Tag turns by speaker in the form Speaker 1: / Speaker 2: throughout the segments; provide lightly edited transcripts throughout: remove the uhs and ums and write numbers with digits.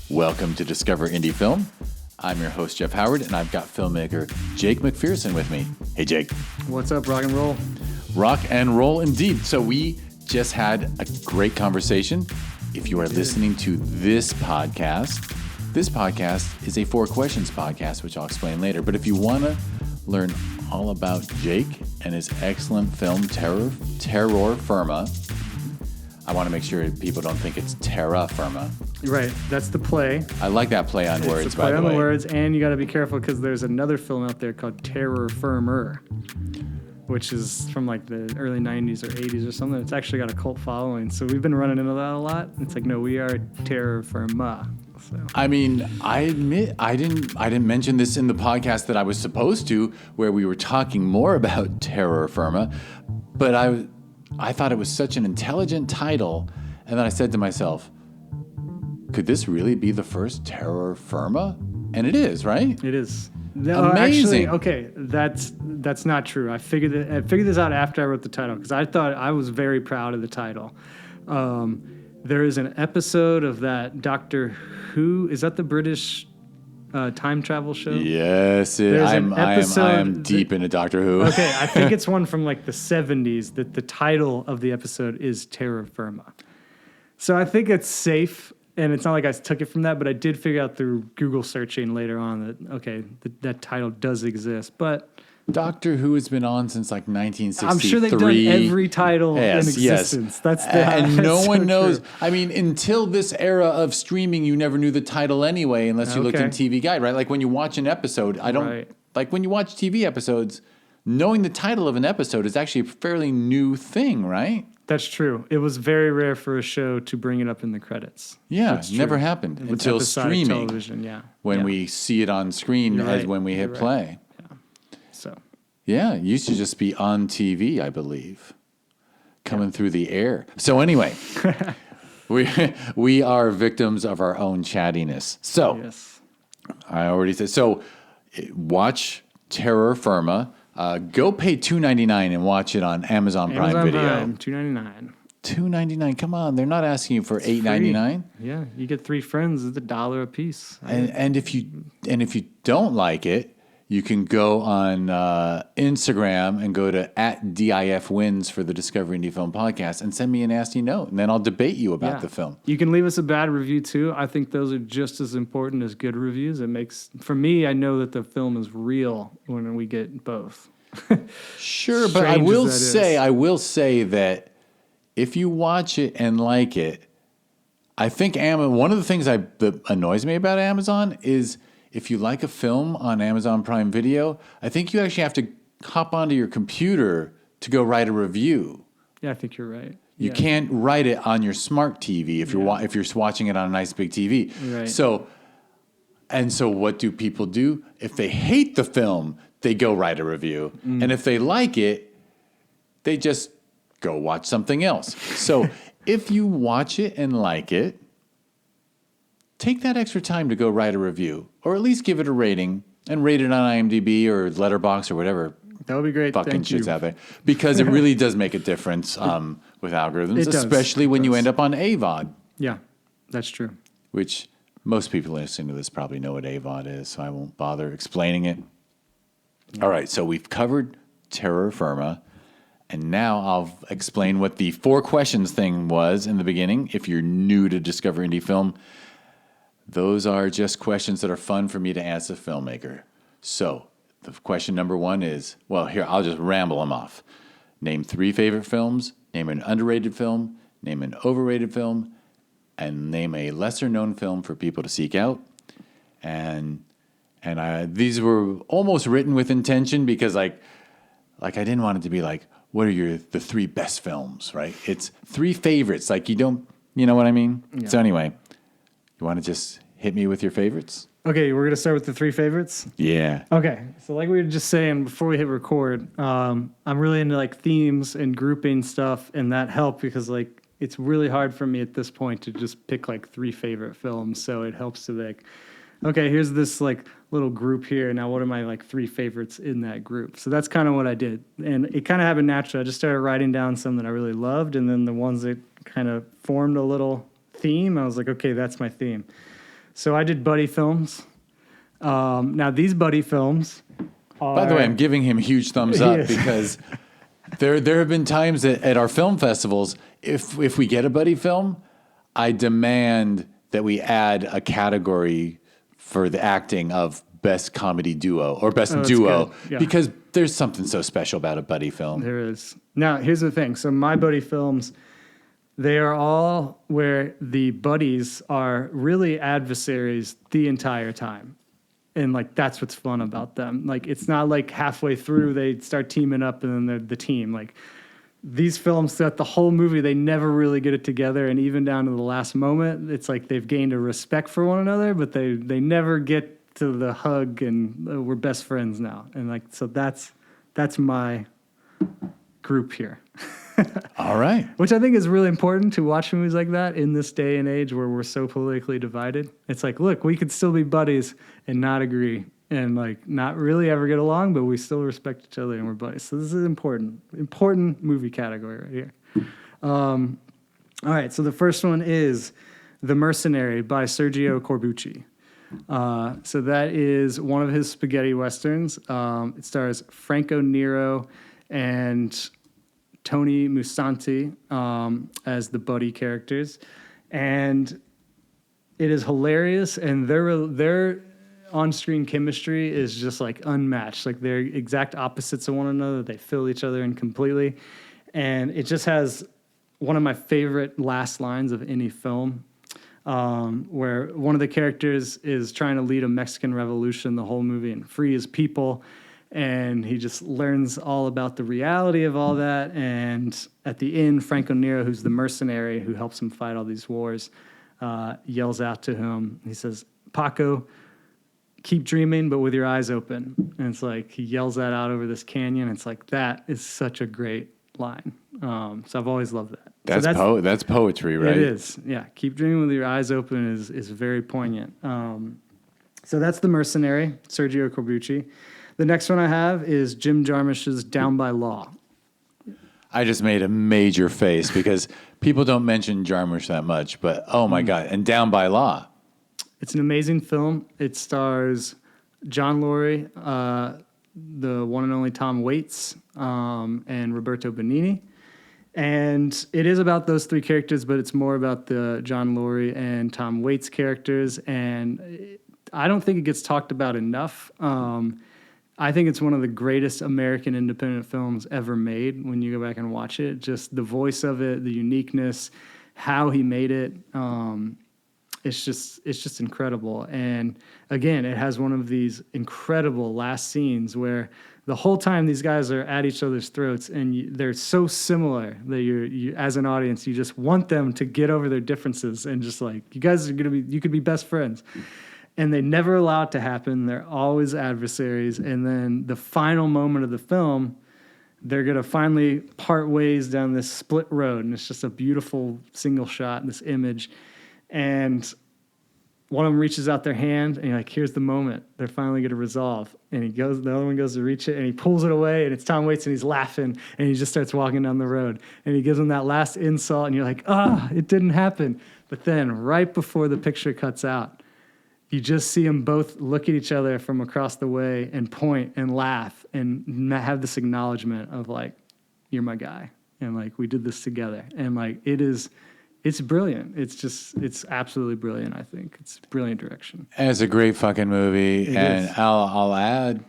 Speaker 1: Welcome to Discover Indie Film. I'm your host, Jeff Howard, and I've got filmmaker Jake Macpherson with me. Hey, Jake.
Speaker 2: What's up, rock and roll?
Speaker 1: Rock and roll indeed. So we just had a great conversation. If you are listening to this podcast is a 4 questions podcast, which I'll explain later. But if you want to learn all about Jake and his excellent film, Terror Firma, I want to make sure people don't think it's Terra Firma.
Speaker 2: Right, that's the play.
Speaker 1: I like that play on words, by the way.
Speaker 2: It's a play on the words, and you got to be careful because there's another film out there called Terror Firmer, which is from like the early 90s or 80s or something. It's actually got a cult following, so we've been running into that a lot. It's like, no, we are Terror Firma. So. I
Speaker 1: mean, I admit I didn't mention this in the podcast that I was supposed to, where we were talking more about Terror Firma, but I thought it was such an intelligent title, and then I said to myself, could this really be the first Terror Firma? And it is, right?
Speaker 2: It is. No,
Speaker 1: amazing.
Speaker 2: Actually, okay, that's not true. I figured this out after I wrote the title because I thought I was very proud of the title. There is an episode of that Doctor Who. Is that the British time travel show?
Speaker 1: Yes, I am deep into Doctor Who.
Speaker 2: Okay, I think it's one from like the 70s that the title of the episode is Terra Firma. So I think it's safe, and it's not like I took it from that, but I did figure out through Google searching later on that, okay, that title does exist. But
Speaker 1: Doctor Who has been on since like 1963.
Speaker 2: I'm sure they've done every title in existence. Yes.
Speaker 1: And no one knows. True. I mean, until this era of streaming, you never knew the title anyway, unless you looked in TV Guide, right? Like when you watch an episode, like when you watch TV episodes, knowing the title of an episode is actually a fairly new thing, right?
Speaker 2: That's true. It was very rare for a show to bring it up in the credits.
Speaker 1: Yeah, it never happened until streaming.
Speaker 2: Television, yeah.
Speaker 1: When we see it on screen as when we hit play. Yeah, it used to just be on TV, I believe, coming through the air. So anyway, we are victims of our own chattiness. So I already said, so watch Terror Firma. Go pay $2.99 and watch it on Amazon Prime Video.
Speaker 2: $2.99.
Speaker 1: $2.99. Come on, they're not asking you for $8.99.
Speaker 2: Yeah, you get 3 friends. It's $1 a piece.
Speaker 1: And if you don't like it, you can go on Instagram and go to @DIFWins for the Discover Indie Film Podcast and send me a nasty note, and then I'll debate you about the film.
Speaker 2: You can leave us a bad review, too. I think those are just as important as good reviews. It makes, for me, I know that the film is real when we get both.
Speaker 1: Sure, but I will say that if you watch it and like it, I think one of the things that annoys me about Amazon is if you like a film on Amazon Prime Video, I think you actually have to hop onto your computer to go write a review.
Speaker 2: Yeah, I think you're right.
Speaker 1: You can't write it on your smart TV if you're watching it on a nice big TV.
Speaker 2: Right.
Speaker 1: So what do people do? If they hate the film, they go write a review. And if they like it, they just go watch something else. So if you watch it and like it, take that extra time to go write a review, or at least give it a rating and rate it on IMDb or Letterboxd or whatever.
Speaker 2: That would be great.
Speaker 1: Fucking shit's out there, because it really does make a difference with algorithms, especially when you end up on AVOD.
Speaker 2: Yeah, that's true.
Speaker 1: Which most people listening to this probably know what AVOD is, so I won't bother explaining it. Yeah. All right, so we've covered Terror Firma, and now I'll explain what the 4 questions thing was in the beginning. If you're new to Discover Indie Film, those are just questions that are fun for me to ask a filmmaker. So the question number 1 is, well, here, I'll just ramble them off. Name 3 favorite films, name an underrated film, name an overrated film, and name a lesser-known film for people to seek out. And these were almost written with intention because, like I didn't want it to be like, what are the 3 best films, right? It's 3 favorites. Like, you know what I mean? Yeah. So anyway, you want to just hit me with your favorites?
Speaker 2: Okay, we're going to start with the 3 favorites?
Speaker 1: Yeah.
Speaker 2: Okay, so like we were just saying before we hit record, I'm really into like themes and grouping stuff, and that helped because like it's really hard for me at this point to just pick like 3 favorite films, so it helps to like, okay, here's this like little group here. Now, what are my like 3 favorites in that group? So that's kind of what I did. And it kind of happened naturally. I just started writing down some that I really loved, and then the ones that kind of formed a little theme, I was like, okay, that's my theme. So I did buddy films. Now these buddy films are...
Speaker 1: By the way, I'm giving him huge thumbs up
Speaker 2: Yes.
Speaker 1: because there have been times at our film festivals, if we get a buddy film, I demand that we add a category for the acting of best comedy duo or best
Speaker 2: that's
Speaker 1: duo
Speaker 2: good. Yeah.
Speaker 1: because there's something so special about a buddy film.
Speaker 2: There is. Now, here's the thing. So my buddy films, they are all where the buddies are really adversaries the entire time. And like, that's what's fun about them. Like, it's not like halfway through they start teaming up and then they're the team. Like, these films throughout the whole movie, they never really get it together. And even down to the last moment, it's like they've gained a respect for one another, but they never get to the hug and we're best friends now. And like, so that's my group here.
Speaker 1: All right.
Speaker 2: Which I think is really important to watch movies like that in this day and age where we're so politically divided. It's like, look, we could still be buddies and not agree and like not really ever get along, but we still respect each other and we're buddies. So this is important movie category right here. All right, so the first one is The Mercenary by Sergio Corbucci. So that is one of his spaghetti westerns. It stars Franco Nero and Tony Musante as the buddy characters, and it is hilarious. And their on-screen chemistry is just like unmatched. Like they're exact opposites of one another. They fill each other in completely, and it just has one of my favorite last lines of any film. Where one of the characters is trying to lead a Mexican revolution the whole movie and free his people. And he just learns all about the reality of all that. And at the end, Franco Nero, who's the mercenary who helps him fight all these wars, yells out to him. He says, "Paco, keep dreaming, but with your eyes open." And it's like he yells that out over this canyon. It's like, that is such a great line. So I've always loved that.
Speaker 1: That's poetry, right?
Speaker 2: It is. Yeah. Keep dreaming with your eyes open is very poignant. So that's The Mercenary, Sergio Corbucci. The next one I have is Jim Jarmusch's Down by Law.
Speaker 1: I just made a major face because people don't mention Jarmusch that much, but oh my God. And Down by Law.
Speaker 2: It's an amazing film. It stars John Laurie, the one and only Tom Waits, and Roberto Benigni. And it is about those three characters, but it's more about the John Laurie and Tom Waits characters. And I don't think it gets talked about enough. I think it's one of the greatest American independent films ever made when you go back and watch it. Just the voice of it, the uniqueness, how he made it. It's just incredible. And again, it has one of these incredible last scenes where the whole time these guys are at each other's throats and they're so similar that you as an audience, you just want them to get over their differences and just like, you guys are you could be best friends. And they never allow it to happen. They're always adversaries. And then the final moment of the film, they're going to finally part ways down this split road. And it's just a beautiful single shot in this image. And one of them reaches out their hand and you're like, here's the moment. They're finally going to resolve. And the other one goes to reach it and he pulls it away and it's Tom Waits and he's laughing and he just starts walking down the road. And he gives him that last insult and you're like, it didn't happen. But then right before the picture cuts out, you just see them both look at each other from across the way and point and laugh and have this acknowledgement of like, you're my guy. And like, we did this together. And like, it's brilliant. It's absolutely brilliant, I think. It's brilliant direction.
Speaker 1: And it's a great fucking movie.
Speaker 2: It
Speaker 1: and
Speaker 2: is.
Speaker 1: I'll add,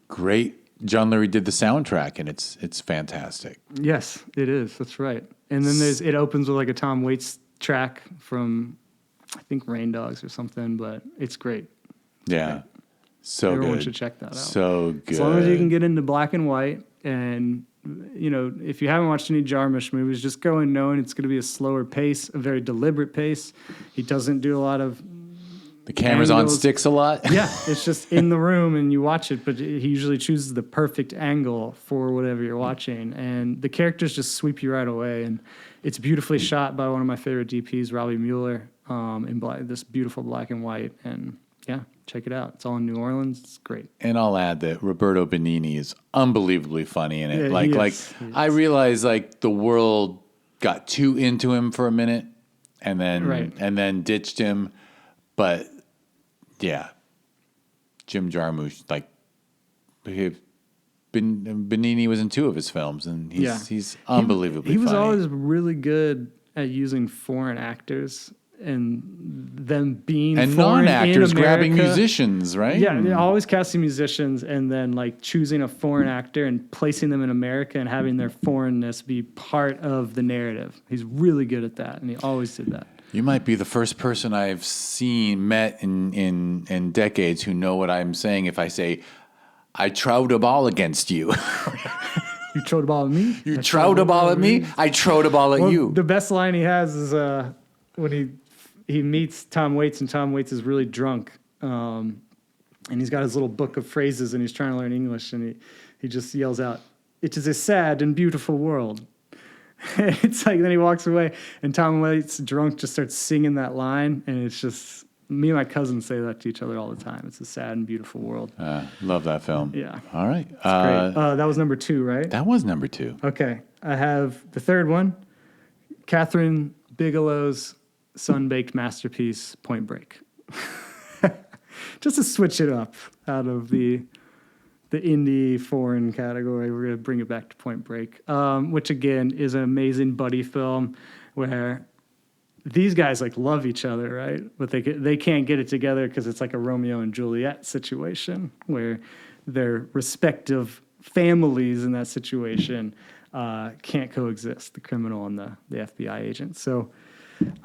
Speaker 1: great. John Lurie did the soundtrack and it's fantastic.
Speaker 2: Yes, it is. That's right. And then it opens with like a Tom Waits track from, I think, Rain Dogs or something, but it's great.
Speaker 1: Yeah.
Speaker 2: Great.
Speaker 1: So
Speaker 2: Everyone
Speaker 1: good.
Speaker 2: should check that out.
Speaker 1: So good.
Speaker 2: As long as you can get into black and white, and you know, if you haven't watched any Jarmusch movies, just go in knowing it's going to be a slower pace, a very deliberate pace. He doesn't do a lot of
Speaker 1: The camera's on
Speaker 2: angles.
Speaker 1: sticks a lot.
Speaker 2: Yeah, it's just in the room and you watch it, but he usually chooses the perfect angle for whatever you're watching, and the characters just sweep you right away. And it's beautifully shot by one of my favorite DPs, Robbie Mueller, in this beautiful black and white. And yeah, check it out. It's all in New Orleans. It's great.
Speaker 1: And I'll add that Roberto Benigni is unbelievably funny in it.
Speaker 2: Yeah, he is.
Speaker 1: I realized like the world got too into him for a minute and then
Speaker 2: Right.
Speaker 1: and then ditched him, but Yeah. Jim Jarmusch, like, Benigni was in 2 of his films, and he's unbelievably
Speaker 2: He was
Speaker 1: funny.
Speaker 2: always really good at using foreign actors and them being
Speaker 1: And
Speaker 2: foreign
Speaker 1: non-actors
Speaker 2: in
Speaker 1: grabbing
Speaker 2: America.
Speaker 1: musicians, right?
Speaker 2: Yeah, they're always casting musicians and then like choosing a foreign actor and placing them in America and having their foreignness be part of the narrative. He's really good at that, and he always did that.
Speaker 1: You might be the first person I've met in decades who know what I'm saying if I say, I throwed a ball against you.
Speaker 2: You throw the ball at me?
Speaker 1: You throwed a ball at me? I throwed a ball at you.
Speaker 2: The best line he has is when he meets Tom Waits, and Tom Waits is really drunk. And he's got his little book of phrases, and he's trying to learn English, and he just yells out, "It is a sad and beautiful world." It's like, then he walks away, and Tom Waits, drunk, just starts singing that line, and it's just, me and my cousins say that to each other all the time. It's a sad and beautiful world.
Speaker 1: Love that film.
Speaker 2: Yeah.
Speaker 1: All right.
Speaker 2: Great. That was number 2, right?
Speaker 1: That was number 2.
Speaker 2: Okay. I have the third one, Catherine Bigelow's sun-baked masterpiece, Point Break. Just to switch it up out of the indie foreign category, we're going to bring it back to Point Break, which again is an amazing buddy film where these guys like love each other, right? But they can't get it together because it's like a Romeo and Juliet situation where their respective families in that situation can't coexist, the criminal and the FBI agent. So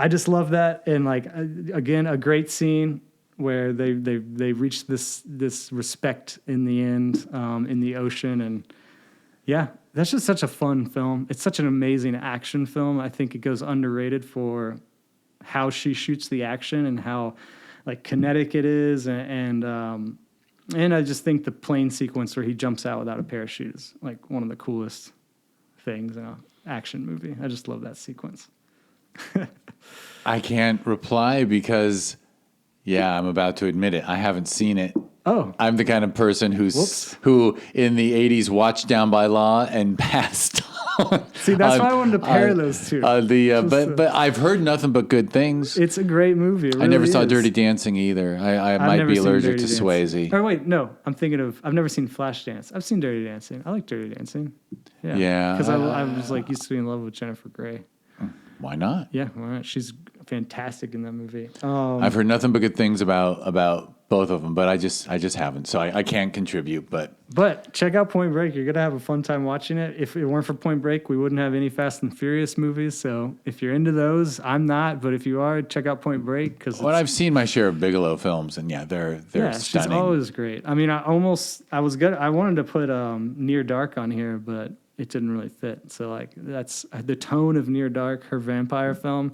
Speaker 2: I just love that. And like, again, a great scene where they reach this respect in the end, in the ocean. And yeah, that's just such a fun film. It's such an amazing action film. I think it goes underrated for how she shoots the action and how like kinetic it is. And I just think the plane sequence where he jumps out without a parachute is like one of the coolest things in an action movie. I just love that sequence.
Speaker 1: I can't reply because, yeah, I'm about to admit it. I haven't seen it.
Speaker 2: Oh.
Speaker 1: I'm the kind of person who in the 80s watched Down by Law and passed on.
Speaker 2: See, that's why I wanted to pair those two.
Speaker 1: But I've heard nothing but good things.
Speaker 2: It's a great movie. It
Speaker 1: I never
Speaker 2: really
Speaker 1: saw
Speaker 2: is.
Speaker 1: Dirty Dancing either. I might be allergic to Swayze.
Speaker 2: Oh, wait, no. I'm thinking of, I've never seen Flashdance. I've seen Dirty Dancing. I like Dirty Dancing. Yeah. Because I was like used to be in love with Jennifer Grey.
Speaker 1: Why not?
Speaker 2: Yeah, why not? She's fantastic in that movie.
Speaker 1: I've heard nothing but good things about both of them, but I just haven't, so I can't contribute.
Speaker 2: But check out Point Break. You're gonna have a fun time watching it. If it weren't for Point Break, we wouldn't have any Fast and Furious movies. So if you're into those, I'm not. But if you are, check out Point Break because
Speaker 1: I've seen my share of Bigelow films, and yeah, they're stunning.
Speaker 2: She's always great. I mean, I wanted to put Near Dark on here, but it didn't really fit. So like that's the tone of Near Dark. Her vampire film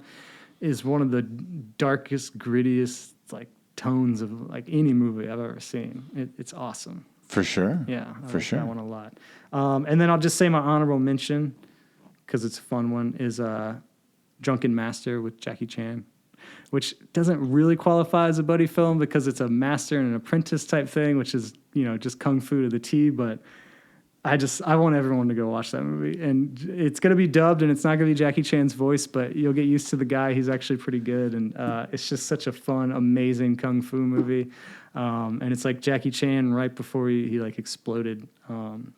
Speaker 2: is one of the darkest, grittiest like tones of like any movie I've ever seen. It's awesome.
Speaker 1: For sure.
Speaker 2: Yeah, I
Speaker 1: for
Speaker 2: like
Speaker 1: sure.
Speaker 2: That one a lot. And then I'll just say my honorable mention because it's a fun one is Drunken Master with Jackie Chan, which doesn't really qualify as a buddy film because it's a master and an apprentice type thing, which is just kung fu to the T, but I want everyone to go watch that movie. And it's going to be dubbed, and it's not going to be Jackie Chan's voice, but you'll get used to the guy. He's actually pretty good. And it's just such a fun, amazing kung fu movie. And it's like Jackie Chan right before he like exploded.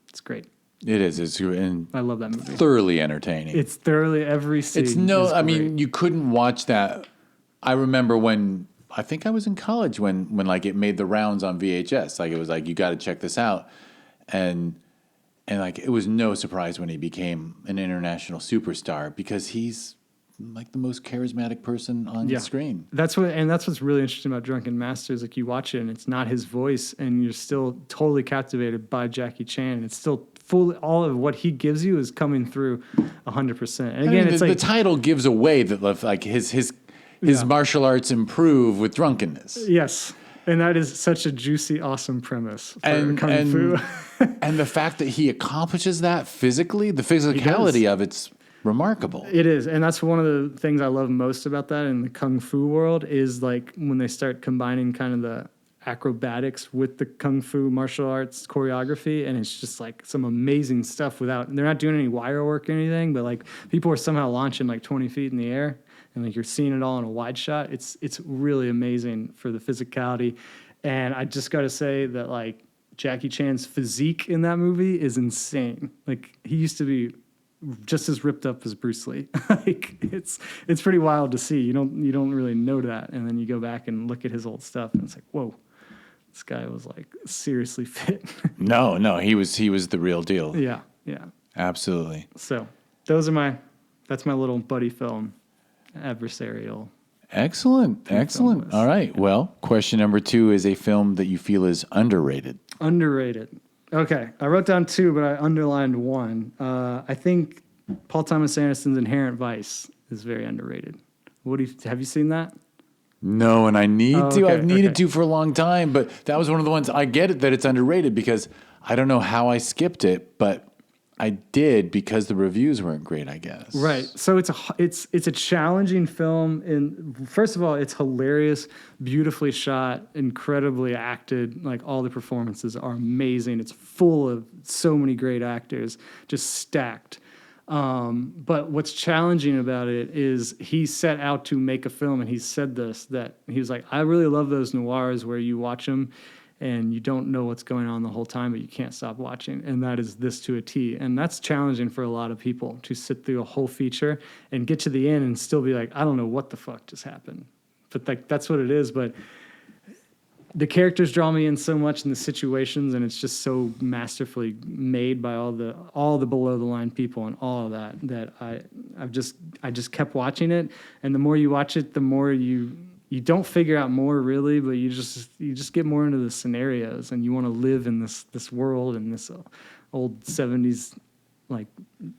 Speaker 2: It's great.
Speaker 1: It is.
Speaker 2: I love that movie.
Speaker 1: Thoroughly entertaining.
Speaker 2: It's thoroughly every scene.
Speaker 1: I mean, you couldn't watch that. I remember when, I think I was in college when like it made the rounds on VHS. Like it was like, you got to check this out. And like, it was no surprise when he became an international superstar because he's like the most charismatic person on the screen.
Speaker 2: That's what's really interesting about Drunken Master is like you watch it and it's not his voice and you're still totally captivated by Jackie Chan. And it's still all of what he gives you is coming through 100%. And again, it's like
Speaker 1: the title gives away that like his martial arts improve with drunkenness.
Speaker 2: Yes. And that is such a juicy, awesome premise for Kung Fu.
Speaker 1: And the fact that he accomplishes that physically, the physicality of it's remarkable.
Speaker 2: It is. And that's one of the things I love most about that in the Kung Fu world is like when they start combining kind of the acrobatics with the Kung Fu martial arts choreography. And it's just like some amazing stuff they're not doing any wire work or anything, but like people are somehow launching like 20 feet in the air. and like you're seeing it all in a wide shot. It's really amazing for the physicality. And I just got to say that like Jackie Chan's physique in that movie is insane. Like he used to be just as ripped up as Bruce Lee. Like it's pretty wild to see. You don't really know that, and then you go back and look at his old stuff, and it's like, whoa, this guy was like seriously fit.
Speaker 1: No, he was the real deal.
Speaker 2: Yeah.
Speaker 1: Absolutely.
Speaker 2: So that's my little buddy film, adversarial.
Speaker 1: Excellent. All right. Well, question number 2 is a film that you feel is underrated.
Speaker 2: Underrated. Okay, I wrote down 2, but I underlined 1. I think Paul Thomas Anderson's Inherent Vice is very underrated. Have you seen that?
Speaker 1: No, and I need to.
Speaker 2: Okay,
Speaker 1: I've needed to for a long time, but that was one of the ones. I get it that it's underrated because I don't know how I skipped it, but I did because the reviews weren't great, I guess.
Speaker 2: Right. So it's a challenging film. And first of all, it's hilarious, beautifully shot, incredibly acted. Like all the performances are amazing. It's full of so many great actors, just stacked. But what's challenging about it is he set out to make a film, and he said this, that he was like, I really love those noirs where you watch them and you don't know what's going on the whole time, but you can't stop watching. And that is this to a T. And that's challenging for a lot of people to sit through a whole feature and get to the end and still be like, I don't know what the fuck just happened. But like, that's what it is. But the characters draw me in so much in the situations, and it's just so masterfully made by all the below the line people and all of that I just kept watching it. And the more you watch it, the more you don't figure out more really, but you just get more into the scenarios, and you want to live in this world and this old 70s like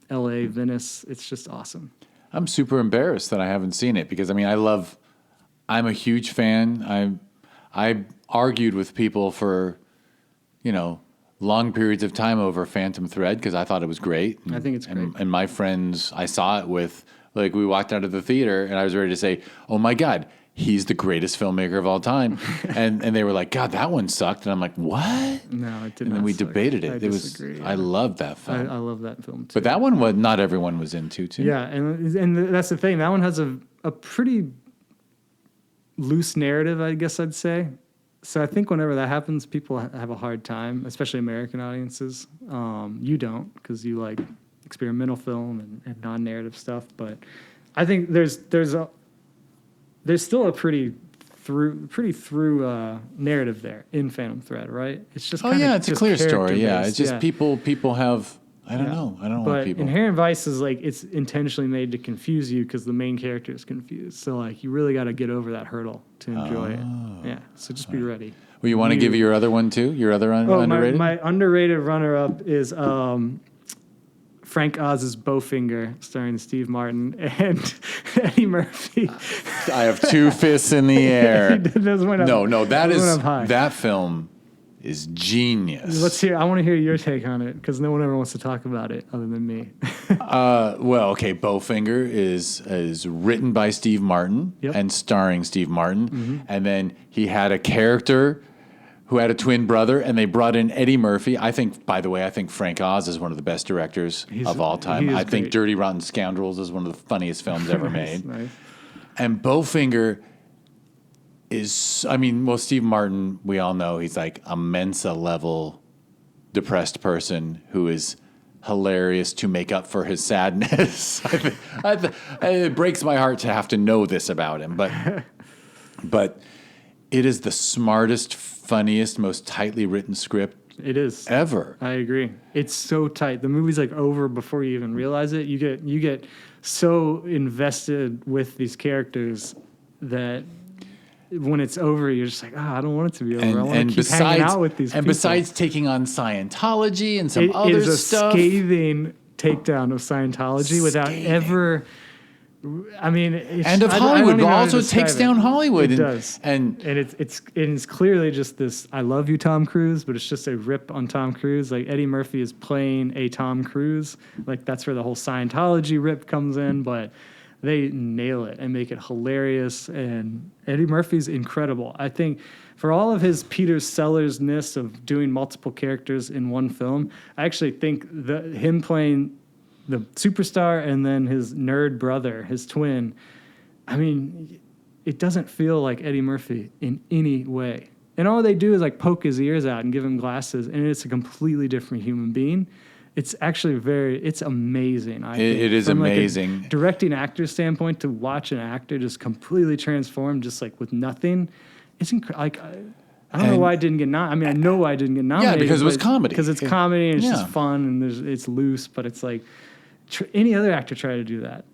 Speaker 2: LA, Venice. It's just awesome.
Speaker 1: I'm super embarrassed that I haven't seen it because I'm a huge fan. I argued with people for, long periods of time over Phantom Thread because I thought it was great.
Speaker 2: I think it's great.
Speaker 1: And my friends, I saw it with, like, we walked out of the theater and I was ready to say, oh my God, he's the greatest filmmaker of all time. and they were like, God, that one sucked. And I'm like, what?
Speaker 2: No, it didn't.
Speaker 1: And then we debated it.
Speaker 2: I disagree.
Speaker 1: I loved that film.
Speaker 2: I love that film too.
Speaker 1: But that one, not everyone was into too.
Speaker 2: Yeah, and that's the thing. That one has a pretty loose narrative, I guess I'd say. So I think whenever that happens, people have a hard time, especially American audiences. You don't, because you like experimental film and non-narrative stuff. But I think there's still a pretty through narrative there in Phantom Thread, right? It's just
Speaker 1: it's a clear story. Yeah, it's just
Speaker 2: yeah.
Speaker 1: people have. I don't know
Speaker 2: But
Speaker 1: what people.
Speaker 2: Inherent Vice is like it's intentionally made to confuse you because the main character is confused. So like you really got to get over that hurdle to enjoy it. Yeah. So just be ready.
Speaker 1: Well, you want to give your other one too? Your other underrated?
Speaker 2: My underrated runner-up is Frank Oz's Bowfinger, starring Steve Martin and Eddie Murphy.
Speaker 1: I have 2 fists in the air. That film is genius.
Speaker 2: Let's hear. I want to hear your take on it because no one ever wants to talk about it other than me.
Speaker 1: Bowfinger is written by Steve Martin and starring Steve Martin, and then he had a character who had a twin brother, and they brought in Eddie Murphy. I think Frank Oz is one of the best directors of all time. I think Dirty Rotten Scoundrels is one of the funniest films ever made. Nice. And Bowfinger is, Steve Martin, we all know he's like a Mensa level depressed person who is hilarious to make up for his sadness. It breaks my heart to have to know this about him, but it is the smartest, funniest, most tightly written script
Speaker 2: it is
Speaker 1: ever.
Speaker 2: I agree. It's so tight. The movie's like over before you even realize it. You get so invested with these characters that when it's over, you're just like, I don't want it to be over. I want to keep hanging out with these people.
Speaker 1: And besides taking on Scientology and some other stuff.
Speaker 2: It is a scathing takedown of Scientology without ever...
Speaker 1: Hollywood, but also takes down Hollywood.
Speaker 2: It does. And it's clearly just this, I love you, Tom Cruise, but it's just a rip on Tom Cruise. Like Eddie Murphy is playing a Tom Cruise. Like that's where the whole Scientology rip comes in, but they nail it and make it hilarious. And Eddie Murphy's incredible. I think for all of his Peter Sellers-ness of doing multiple characters in one film, I actually think him playing the superstar and then his nerd brother, his twin, I mean, it doesn't feel like Eddie Murphy in any way. And all they do is like poke his ears out and give him glasses, and it's a completely different human being. It's actually it's amazing. I think.
Speaker 1: It is
Speaker 2: From
Speaker 1: amazing.
Speaker 2: Like a directing actor standpoint, to watch an actor just completely transform, just like with nothing. It's like I don't know why I didn't get nominated. I mean, I know why I didn't get nominated.
Speaker 1: Yeah, because it was comedy.
Speaker 2: Because it's comedy and it's
Speaker 1: Yeah.
Speaker 2: just fun and it's loose. But it's like any other actor try to do that.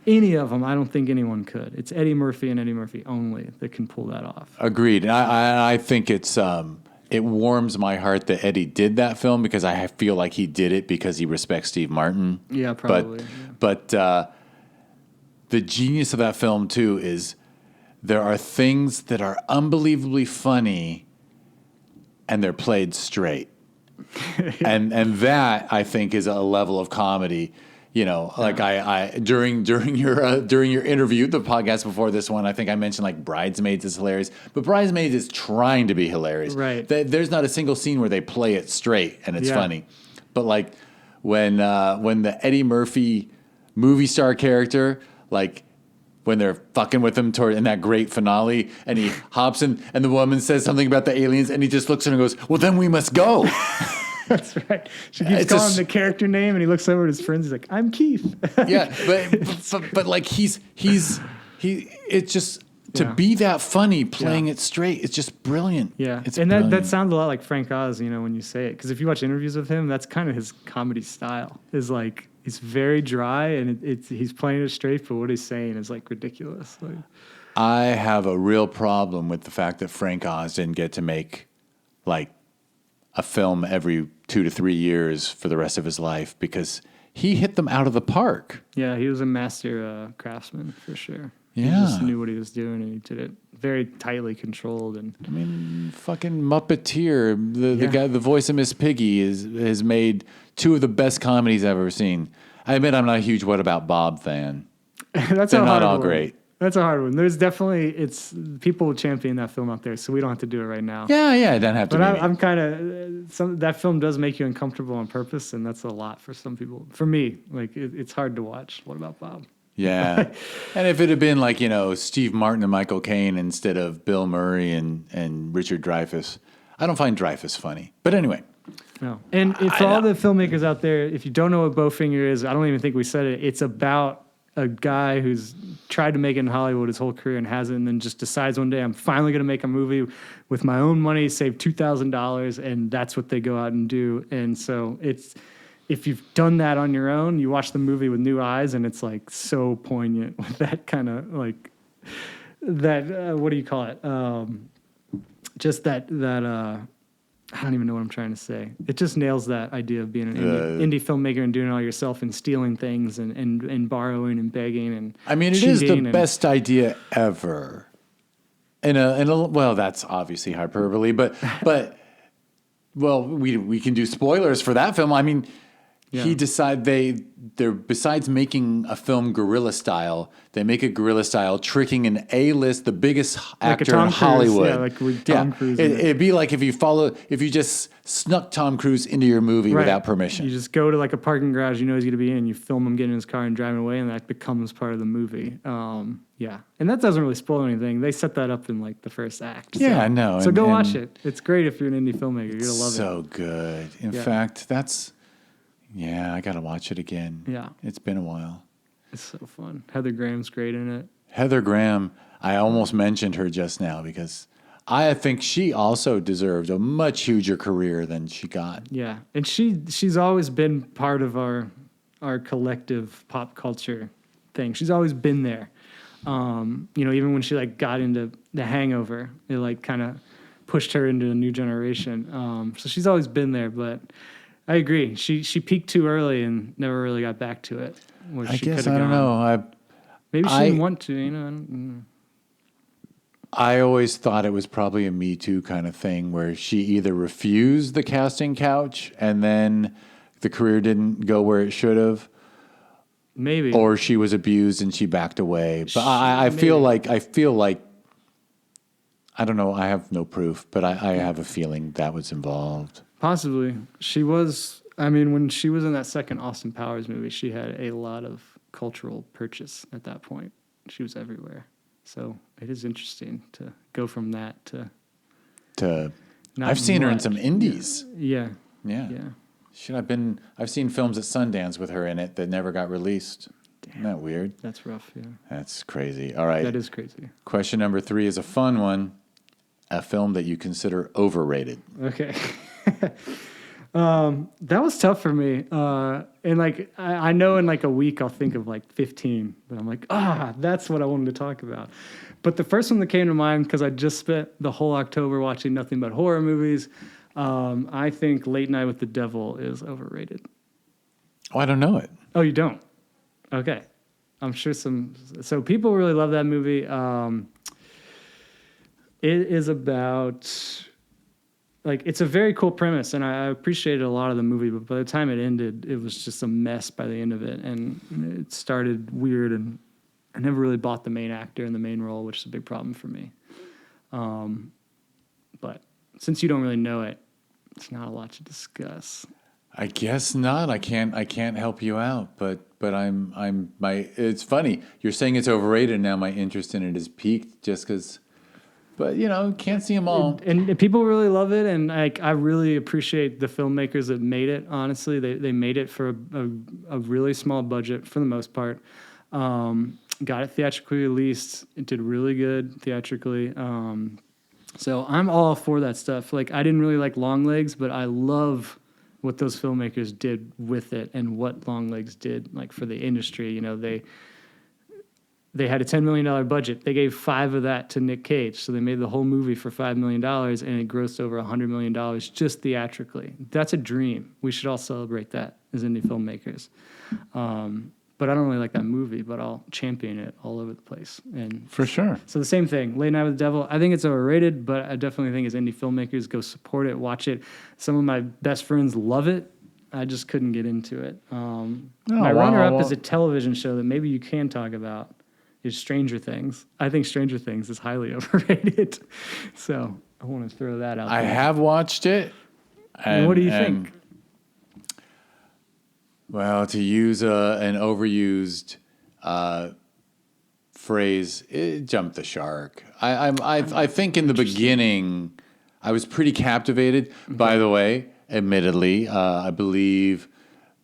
Speaker 2: Any of them, I don't think anyone could. It's Eddie Murphy and Eddie Murphy only that can pull that off.
Speaker 1: Agreed. And I think it warms my heart that Eddie did that film because I feel like he did it because he respects Steve Martin.
Speaker 2: Yeah, probably.
Speaker 1: But the genius of that film, too, is there are things that are unbelievably funny and they're played straight. And that, I think, is a level of comedy. You know, like I during your interview, the podcast before this one, I think I mentioned like Bridesmaids is hilarious, but Bridesmaids is trying to be hilarious.
Speaker 2: Right.
Speaker 1: There's not a single scene where they play it straight and it's funny. But like when the Eddie Murphy movie star character, like when they're fucking with him in that great finale, and he hops in, and the woman says something about the aliens, and he just looks at her and goes, "Well, then we must go."
Speaker 2: That's right. She keeps calling him the character name, and he looks over at his friends. He's like, "I'm Keith."
Speaker 1: Yeah, but like it's just to be that funny, playing it straight. It's just brilliant.
Speaker 2: Yeah,
Speaker 1: it's
Speaker 2: and
Speaker 1: brilliant.
Speaker 2: that sounds a lot like Frank Oz, you know, when you say it, because if you watch interviews with him, that's kind of his comedy style. Is like it's very dry, and he's playing it straight, but what he's saying is like ridiculous. Like,
Speaker 1: I have a real problem with the fact that Frank Oz didn't get to make like a film every 2 to 3 years for the rest of his life because he hit them out of the park.
Speaker 2: yeah, he was a master craftsman for sure. He
Speaker 1: Yeah.
Speaker 2: just knew what he was doing, and he did it very tightly controlled. And
Speaker 1: I mean, fucking Muppeteer, the guy, the voice of Miss Piggy, has made 2 of the best comedies I've ever seen. I admit I'm not a huge What About Bob fan.
Speaker 2: that's
Speaker 1: They're
Speaker 2: a
Speaker 1: not
Speaker 2: hard
Speaker 1: all
Speaker 2: one.
Speaker 1: great.
Speaker 2: That's a hard one. There's definitely people champion that film out there, so we don't have to do it right now.
Speaker 1: Yeah, it doesn't have to
Speaker 2: But
Speaker 1: be.
Speaker 2: I'm kind of that film does make you uncomfortable on purpose, and that's a lot for some people. For me, like it's hard to watch. What About Bob?
Speaker 1: Yeah. And if it had been like, you know, Steve Martin and Michael Caine instead of Bill Murray and Richard Dreyfuss, I don't find Dreyfuss funny. But anyway.
Speaker 2: No. And for all the filmmakers out there, if you don't know what Bowfinger is, I don't even think we said it. It's about a guy who's tried to make it in Hollywood his whole career and hasn't, and then just decides one day, I'm finally going to make a movie with my own money, save $2,000, and that's what they go out and do. And so if you've done that on your own, you watch the movie with new eyes, and it's like so poignant with that kind of like that. What do you call it? Just that. I don't even know what I'm trying to say. It just nails that idea of being an indie filmmaker and doing it all yourself and stealing things and borrowing and begging and
Speaker 1: I mean, it is the best idea ever. Well, that's obviously hyperbole, but well, we can do spoilers for that film. I mean, he decided they're besides making a film guerrilla style, they make a guerrilla style, tricking an A-list, the biggest actor in Hollywood.
Speaker 2: Yeah, like with Tom Cruise.
Speaker 1: It'd be like if you just snuck Tom Cruise into your movie without permission.
Speaker 2: You just go to like a parking garage you know he's going to be in, you film him getting in his car and driving away, and that becomes part of the movie. Yeah. And that doesn't really spoil anything. They set that up in like the first act.
Speaker 1: Yeah, I know.
Speaker 2: So go watch it. It's great if you're an indie filmmaker. You're going to love it.
Speaker 1: So good. In fact, I got to watch it again.
Speaker 2: Yeah.
Speaker 1: It's been a while.
Speaker 2: It's so fun. Heather Graham's great in it.
Speaker 1: Heather Graham, I almost mentioned her just now because I think she also deserved a much huger career than she got.
Speaker 2: Yeah. And she's always been part of our collective pop culture thing. She's always been there. Even when she like got into The Hangover, it like kind of pushed her into a new generation. So she's always been there, but I agree. She peaked too early and never really got back to it.
Speaker 1: I guess I don't know.
Speaker 2: Maybe she didn't want to. I don't know.
Speaker 1: I always thought it was probably a Me Too kind of thing where she either refused the casting couch and then the career didn't go where it should have.
Speaker 2: Maybe.
Speaker 1: Or she was abused and she backed away. But I feel like I don't know. I have no proof, but I have a feeling that was involved.
Speaker 2: Possibly. She was, when she was in that second Austin Powers movie, she had a lot of cultural purchase at that point. she was everywhere. So it is interesting to go from that to not
Speaker 1: I've seen her in
Speaker 2: much.
Speaker 1: some indies.
Speaker 2: Yeah.
Speaker 1: Yeah.
Speaker 2: Yeah.
Speaker 1: I've seen films at Sundance with her in it that never got released. Isn't that weird?
Speaker 2: That's rough. Yeah.
Speaker 1: That's crazy. All right.
Speaker 2: That is crazy.
Speaker 1: Question number 3 is a fun one. A film that you consider overrated.
Speaker 2: Okay. That was tough for me. And like, I know in like a week I'll think of like 15, but I'm like, that's what I wanted to talk about. But the first one that came to mind, because I just spent the whole October watching nothing but horror movies, I think Late Night with the Devil is overrated.
Speaker 1: Oh, I don't know it.
Speaker 2: Oh, you don't? Okay. I'm sure so people really love that movie. It is about, like, it's a very cool premise, and I appreciated a lot of the movie, but by the time it ended, it was just a mess by the end of it, and it started weird, and I never really bought the main actor in the main role, which is a big problem for me. But since you don't really know it, it's not a lot to discuss.
Speaker 1: I guess not. I can't help you out, but it's funny. You're saying it's overrated now. My interest in it is piqued just because, but can't see them all.
Speaker 2: And people really love it, and I really appreciate the filmmakers that made it. Honestly, they made it for a really small budget for the most part. Got it theatrically released. It did really good theatrically. So I'm all for that stuff. Like, I didn't really like Longlegs, but I love what those filmmakers did with it and what Longlegs did, like, for the industry. They had a $10 million budget. They gave 5 of that to Nick Cage. So they made the whole movie for $5 million, and it grossed over $100 million just theatrically. That's a dream. We should all celebrate that as indie filmmakers. But I don't really like that movie, but I'll champion it all over the place. And
Speaker 1: For sure.
Speaker 2: so the same thing, Late Night with the Devil. I think it's overrated, but I definitely think as indie filmmakers, go support it, watch it. Some of my best friends love it. I just couldn't get into it. My runner-up is a television show that maybe you can talk about, is Stranger Things. I think Stranger Things is highly overrated. So I want to throw that out there.
Speaker 1: I have watched it.
Speaker 2: And what do you think?
Speaker 1: Well, to use an overused phrase, it jumped the shark. I think in the beginning, I was pretty captivated. Mm-hmm. By the way, admittedly, I believe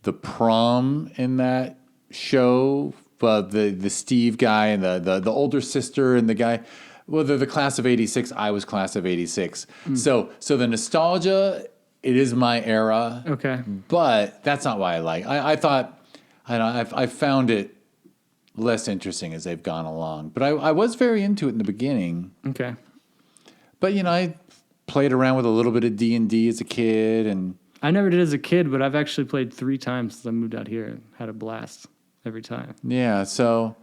Speaker 1: the prom in that show, the Steve guy and the older sister and the guy, well, they're the class of '86. I was class of '86. Mm. So the nostalgia. It is my era.
Speaker 2: Okay.
Speaker 1: But that's not why I like. I thought I found it less interesting as they've gone along. But I was very into it in the beginning.
Speaker 2: Okay.
Speaker 1: But I played around with a little bit of D&D as a kid, and
Speaker 2: I never did as a kid, but I've actually played 3 times since I moved out here and had a blast every time.
Speaker 1: Yeah, so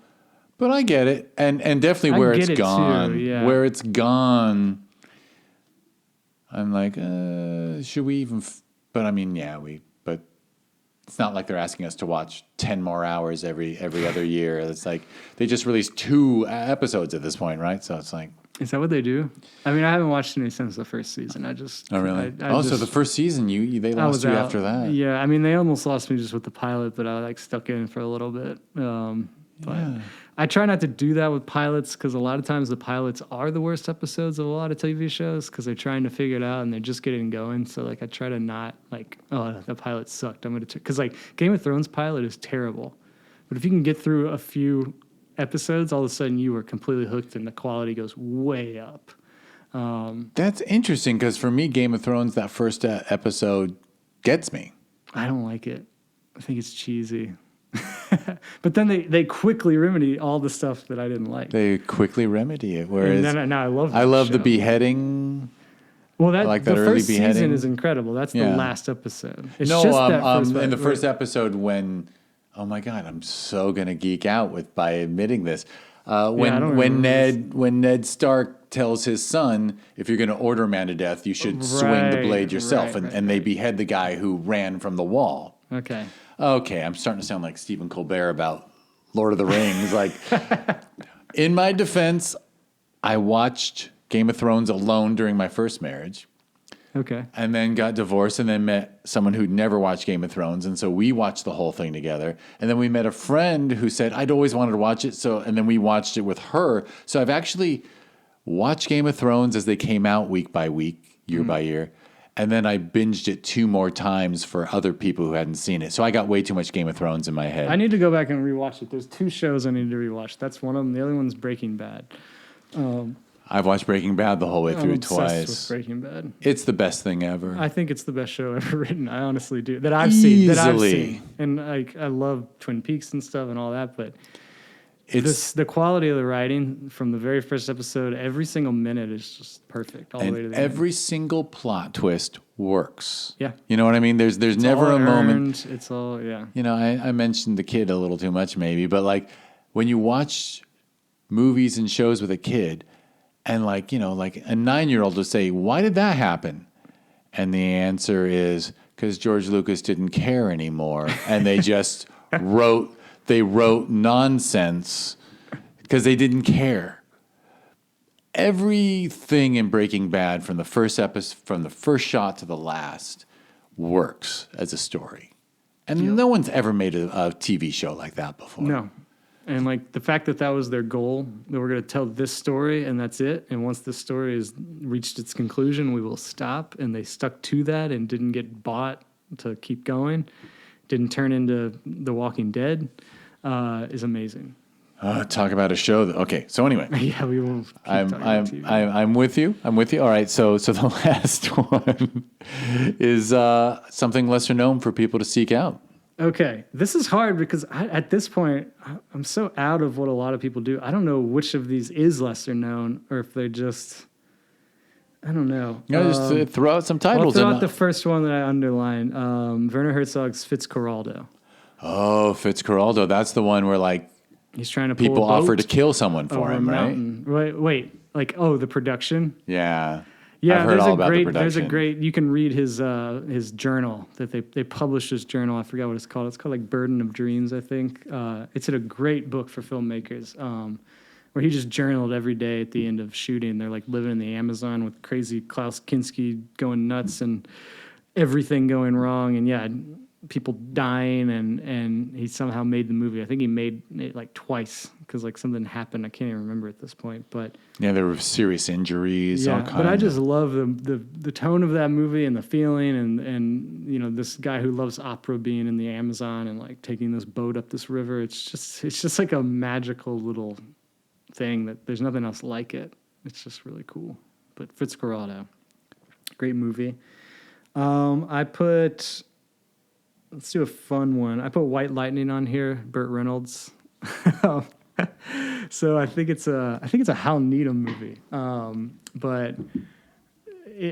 Speaker 1: but I get it. And definitely where it's gone.
Speaker 2: Too, yeah.
Speaker 1: Where it's gone, I'm like, should we even? But I mean, yeah, but it's not like they're asking us to watch 10 more hours every other year. It's like they just released 2 episodes at this point, right? So it's like,
Speaker 2: is that what they do? I mean, I haven't watched any since the first season.
Speaker 1: Oh, really? So the first season, they lost you after that.
Speaker 2: Yeah, I mean, they almost lost me just with the pilot, but I stuck in for a little bit. But yeah. I try not to do that with pilots because a lot of times the pilots are the worst episodes of a lot of TV shows because they're trying to figure it out and they're just getting going. So like I try to not the pilot sucked. I'm gonna because like Game of Thrones pilot is terrible, but if you can get through a few episodes, all of a sudden you are completely hooked and the quality goes way up.
Speaker 1: That's interesting because for me, Game of Thrones, that first episode gets me.
Speaker 2: I don't like it. I think it's cheesy. But then they quickly remedy all the stuff that I didn't like.
Speaker 1: They quickly remedy it. Whereas
Speaker 2: now I love.
Speaker 1: I love the beheading.
Speaker 2: Well, that
Speaker 1: like that
Speaker 2: the
Speaker 1: early
Speaker 2: first
Speaker 1: beheading.
Speaker 2: Season is incredible. That's the last episode. It's
Speaker 1: no,
Speaker 2: just that
Speaker 1: in the first episode when, oh my God, I'm so gonna geek out by admitting this. When Ned Stark tells his son, if you're gonna order a man to death, you should swing the blade yourself, and they behead the guy who ran from the wall. Okay, I'm starting to sound like Stephen Colbert about Lord of the Rings. Like, in my defense, I watched Game of Thrones alone during my first marriage.
Speaker 2: Okay.
Speaker 1: and then got divorced and then met someone who'd never watched Game of Thrones. And so we watched the whole thing together. And then we met a friend who said, I'd always wanted to watch it. And then we watched it with her. So I've actually watched Game of Thrones as they came out week by week, year by year. And then I binged it 2 more times for other people who hadn't seen it. So I got way too much Game of Thrones in my head.
Speaker 2: I need to go back and rewatch it. There's 2 shows I need to rewatch. That's one of them. The other one's Breaking Bad.
Speaker 1: I've watched Breaking Bad the whole way
Speaker 2: I'm
Speaker 1: through
Speaker 2: obsessed
Speaker 1: twice.
Speaker 2: with Breaking Bad.
Speaker 1: It's the best thing ever.
Speaker 2: I think it's the best show ever written. I honestly do. That I've seen. And I love Twin Peaks and stuff and all that, but
Speaker 1: It's
Speaker 2: the quality of the writing from the very first episode, every single minute is just perfect all the way to
Speaker 1: and
Speaker 2: the
Speaker 1: every
Speaker 2: end.
Speaker 1: single plot twist works.
Speaker 2: Yeah.
Speaker 1: You know what I mean? There's
Speaker 2: It's
Speaker 1: never
Speaker 2: all
Speaker 1: a moment.
Speaker 2: earned. It's all, yeah.
Speaker 1: You know, I mentioned the kid a little too much maybe, but like when you watch movies and shows with a kid and like, you know, like a 9-year-old will say, why did that happen? And the answer is because George Lucas didn't care anymore. And they just wrote nonsense because they didn't care. Everything in Breaking Bad from the first episode, from the first shot to the last works as a story. And no one's ever made a TV show like that before.
Speaker 2: No. And like the fact that was their goal, that we're going to tell this story and that's it. And once this story has reached its conclusion, we will stop. And they stuck to that and didn't get bought to keep going. Didn't turn into The Walking Dead is amazing.
Speaker 1: Talk about a show. Okay, so anyway,
Speaker 2: Yeah, we will. Keep
Speaker 1: I'm
Speaker 2: talking about TV.
Speaker 1: I'm with you. I'm with you. All right. So the last one is something lesser known for people to seek out.
Speaker 2: Okay, this is hard because at this point, I'm so out of what a lot of people do. I don't know which of these is lesser known or if they're just, I don't know.
Speaker 1: You know, just throw out some titles.
Speaker 2: I'll throw out the first one that I underlined, Werner Herzog's Fitzcarraldo.
Speaker 1: Oh, Fitzcarraldo. That's the one where like
Speaker 2: He's trying to pull
Speaker 1: people
Speaker 2: a boat
Speaker 1: offer to kill someone for
Speaker 2: over a
Speaker 1: him, right?
Speaker 2: mountain. Wait, like, the production?
Speaker 1: Yeah.
Speaker 2: Yeah,
Speaker 1: I've heard all about the production.
Speaker 2: there's a great. You can read his journal that they published his journal. I forgot what it's called. It's called like Burden of Dreams, I think. It's a great book for filmmakers, where he just journaled every day at the end of shooting. They're like living in the Amazon with crazy Klaus Kinski going nuts and everything going wrong, and people dying, and he somehow made the movie. I think he made it like twice because like something happened. I can't even remember at this point, but
Speaker 1: Yeah, there were serious injuries. All
Speaker 2: yeah.
Speaker 1: kinds
Speaker 2: But I just love the tone of that movie and the feeling, and you know, this guy who loves opera being in the Amazon and like taking this boat up this river. It's just like a magical little thing that there's nothing else like it. It's just really cool. But Fitzcarraldo, great movie. Let's do a fun one. I put White Lightning on here, Burt Reynolds. So I think it's a Hal Needham movie. But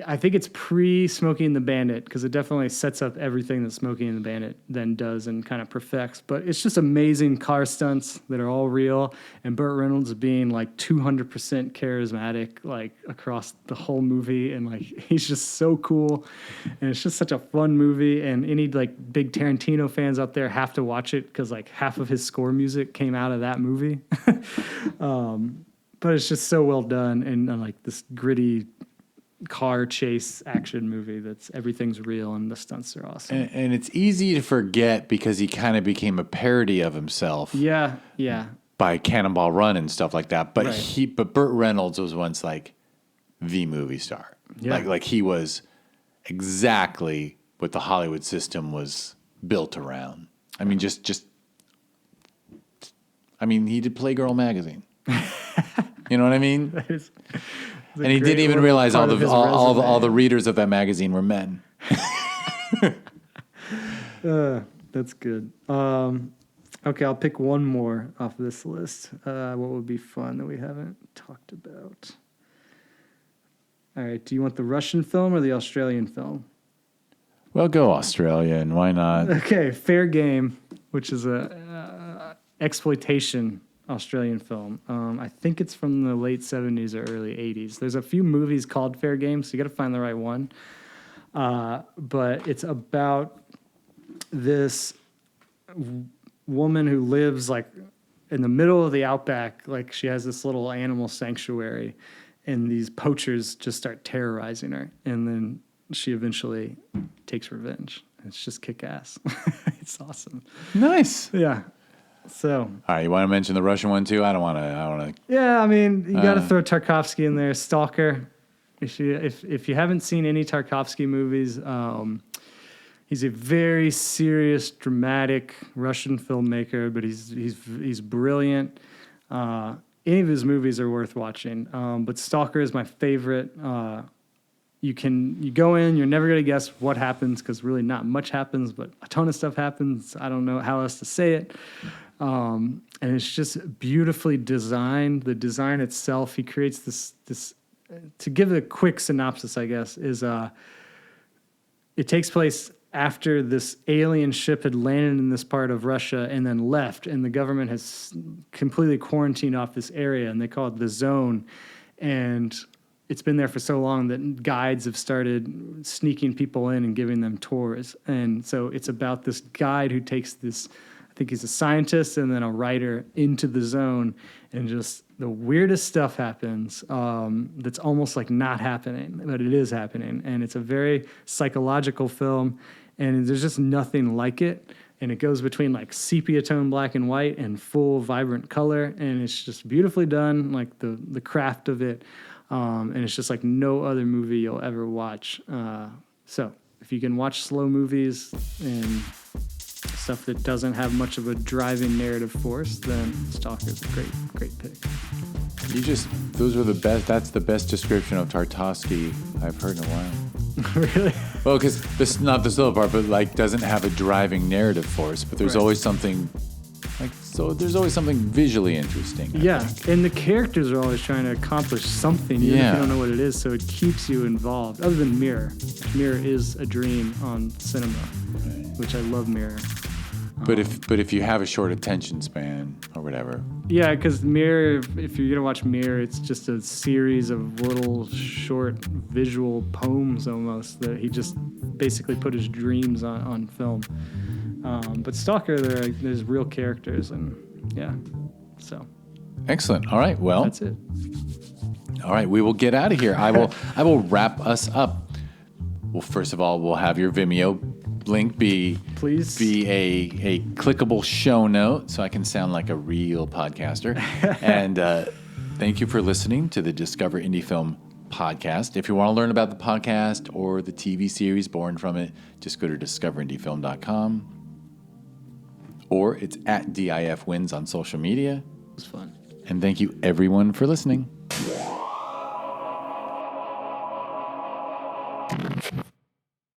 Speaker 2: I think it's pre-Smokey and the Bandit because it definitely sets up everything that Smokey and the Bandit then does and kind of perfects. But it's just amazing car stunts that are all real, and Burt Reynolds being like 200% charismatic like across the whole movie, and like he's just so cool, and it's just such a fun movie. And any like big Tarantino fans out there have to watch it because like half of his score music came out of that movie. But it's just so well done, and like this gritty car chase action movie that's everything's real and the stunts are awesome.
Speaker 1: and it's easy to forget because he kind of became a parody of himself.
Speaker 2: Yeah.
Speaker 1: By Cannonball Run and stuff like that. But
Speaker 2: Right.
Speaker 1: but Burt Reynolds was once like the movie star.
Speaker 2: Yeah.
Speaker 1: Like he was exactly what the Hollywood system was built around. I mean, he did Playgirl magazine. You know what I mean? And he didn't even realize all the readers of that magazine were men.
Speaker 2: That's good. Okay, I'll pick one more off of this list. What would be fun that we haven't talked about? All right, do you want the Russian film or the Australian film?
Speaker 1: Well, go Australian. Why not?
Speaker 2: Okay, Fair Game, which is a exploitation Australian film. I think it's from the late 70s or early 80s. There's a few movies called Fair Game, so you got to find the right one. But it's about this woman who lives like in the middle of the outback. Like she has this little animal sanctuary, and these poachers just start terrorizing her. And then she eventually takes revenge. It's just kick ass. It's awesome.
Speaker 1: Nice.
Speaker 2: Yeah. So.
Speaker 1: All right, you want to mention the Russian one too? I don't want to.
Speaker 2: Yeah, I mean, you got to throw Tarkovsky in there. Stalker. If you haven't seen any Tarkovsky movies, he's a very serious, dramatic Russian filmmaker, but he's brilliant. Any of his movies are worth watching. But Stalker is my favorite. You go in, you're never going to guess what happens because really not much happens, but a ton of stuff happens. I don't know how else to say it. And it's just beautifully designed. The design itself, he creates this to give a quick synopsis, I guess, is it takes place after this alien ship had landed in this part of Russia and then left, and the government has completely quarantined off this area, and they call it the zone. And it's been there for so long that guides have started sneaking people in and giving them tours. And so it's about this guide who takes this, I think he's a scientist and then a writer, into the zone, and just the weirdest stuff happens that's almost like not happening, but it is happening. And it's a very psychological film, and there's just nothing like it. And it goes between like sepia tone black and white and full vibrant color, and it's just beautifully done, like the craft of it. And it's just like no other movie you'll ever watch. So if you can watch slow movies and stuff that doesn't have much of a driving narrative force, then Stalker's a great pick.
Speaker 1: Those are the best. That's the best description of Tarkovsky I've heard in a while.
Speaker 2: Really?
Speaker 1: Well, because this not the slow part, but like doesn't have a driving narrative force. But there's always something. There's always something visually interesting. I think.
Speaker 2: And the characters are always trying to accomplish something, even if you don't know what it is, so it keeps you involved. Other than Mirror. Mirror is a dream on cinema, which I love Mirror.
Speaker 1: But if you have a short attention span or whatever.
Speaker 2: Yeah, because Mirror, if you're going to watch Mirror, it's just a series of little short visual poems almost that he just basically put his dreams on film. But Stalker, there's real characters, and so.
Speaker 1: Excellent. All right. Well,
Speaker 2: that's it.
Speaker 1: All right. We will get out of here. I will wrap us up. Well, first of all, we'll have your Vimeo link be a clickable show note, so I can sound like a real podcaster. And thank you for listening to the Discover Indie Film podcast. If you want to learn about the podcast or the TV series born from it, just go to discoverindiefilm.com. Or it's at DIF Wins on social media.
Speaker 2: It was fun.
Speaker 1: And thank you, everyone, for listening.